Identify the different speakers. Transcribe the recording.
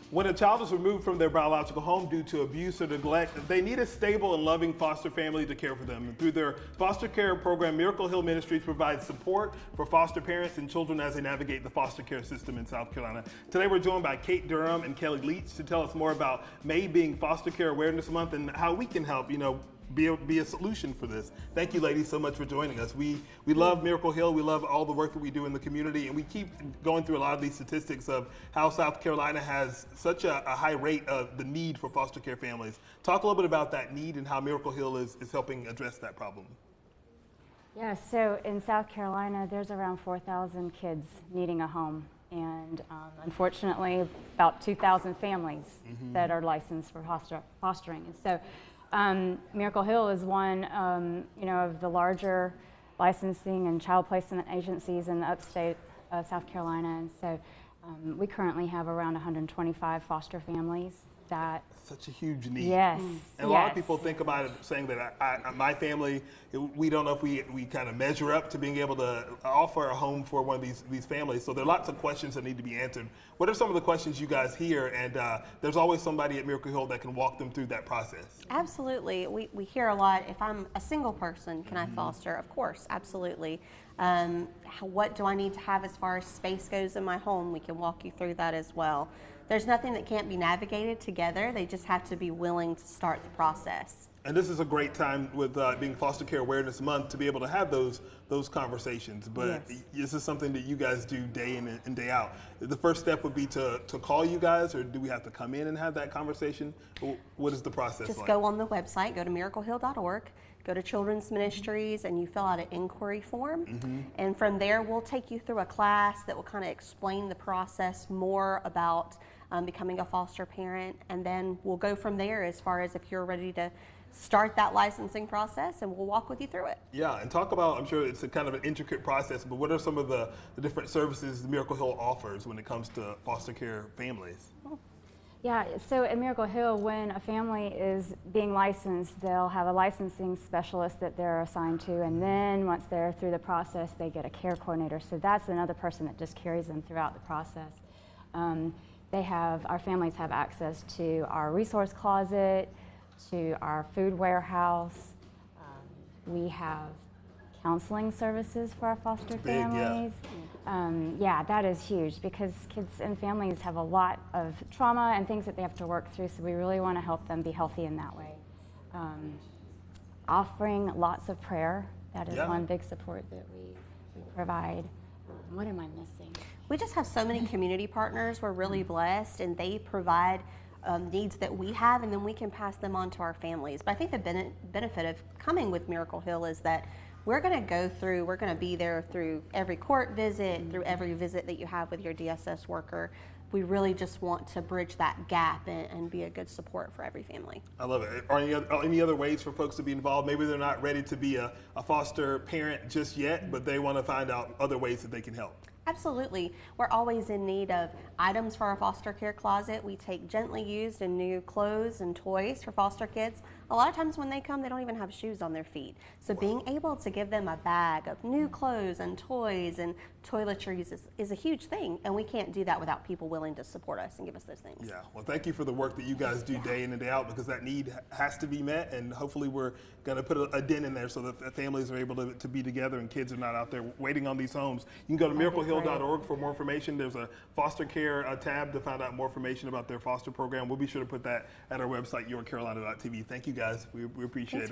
Speaker 1: When a child is removed from their biological home due to abuse or neglect, they need a stable and loving foster family to care for them. And through their foster care program, Miracle Hill Ministries provides support for foster parents and children as they navigate the foster care system in South Carolina. Today we're joined by Kate Durham and Kelly Leach to tell us more about May being Foster Care Awareness Month and how we can help, be a solution for this. Thank you, ladies, so much for joining us. We love Miracle Hill. We love all the work that we do in the community, and we keep going through a lot of these statistics of how South Carolina has such a high rate of the need for foster care families. Talk a little bit about that need and how Miracle Hill is helping address that problem.
Speaker 2: Yeah, so in South Carolina, there's around 4,000 kids needing a home, and unfortunately, about 2,000 families that are licensed for fostering. And so Miracle Hill is one, of the larger licensing and child placement agencies in the upstate of South Carolina. And so we currently have around 125 foster families that.
Speaker 1: Such a huge need.
Speaker 2: Yes.
Speaker 1: And a lot of people think about it saying that my family, we don't know if we kind of measure up to being able to offer a home for one of these families. So there are lots of questions that need to be answered. What are some of the questions you guys hear? And there's always somebody at Miracle Hill that can walk them through that process.
Speaker 3: Absolutely. We hear a lot, if I'm a single person, can I foster? Of course, absolutely. What do I need to have as far as space goes in my home? We can walk you through that as well. There's nothing that can't be navigated together. They just have to be willing to start the process.
Speaker 1: And this is a great time with being Foster Care Awareness Month to be able to have those conversations. But
Speaker 3: yes.
Speaker 1: This is something that you guys do day in and day out. The first step would be to call you guys, or do we have to come in and have that conversation? What is the process
Speaker 3: Just
Speaker 1: like?
Speaker 3: go on the website, go to miraclehill.org, go to Children's Ministries, and you fill out an inquiry form. And from there, we'll take you through a class that will kind of explain the process more about becoming a foster parent. And then we'll go from there as far as if you're ready to start that licensing process, and we'll walk with you through it.
Speaker 1: Yeah, and talk about, I'm sure it's a kind of an intricate process, but what are some of the different services Miracle Hill offers when it comes to foster care families?
Speaker 2: Yeah, so at Miracle Hill, when a family is being licensed, they'll have a licensing specialist that they're assigned to, and then once they're through the process, they get a care coordinator. So that's another person that just carries them throughout the process. Our families have access to our resource closet, to our food warehouse. We have counseling services for our foster families. Yeah, that is huge because kids and families have a lot of trauma and things that they have to work through, so we really want to help them be healthy in that way. Offering lots of prayer, that is one big support that we provide. What am I missing?
Speaker 3: We just have so many community partners. We're really blessed, and they provide needs that we have, and then we can pass them on to our families. But I think the benefit of coming with Miracle Hill is that we're going to be there through every court visit, through every visit that you have with your DSS worker. We really just want to bridge that gap and be a good support for every family.
Speaker 1: I love it. Are any other ways for folks to be involved? Maybe they're not ready to be a foster parent just yet, but they want to find out other ways that they can help.
Speaker 3: Absolutely. We're always in need of items for our foster care closet. We take gently used and new clothes and toys for foster kids. A lot of times when they come, they don't even have shoes on their feet. So being able to give them a bag of new clothes and toys and toiletries is a huge thing. And we can't do that without people willing to support us and give us those things.
Speaker 1: Yeah, well, thank you for the work that you guys do day in and day out, because that need has to be met. And hopefully we're going to put a dent in there so that families are able to be together and kids are not out there waiting on these homes. You can go to miraclehill.org for more information. There's a foster care tab to find out more information about their foster program. We'll be sure to put that at our website, yourcarolina.tv. Thank you guys. We appreciate it.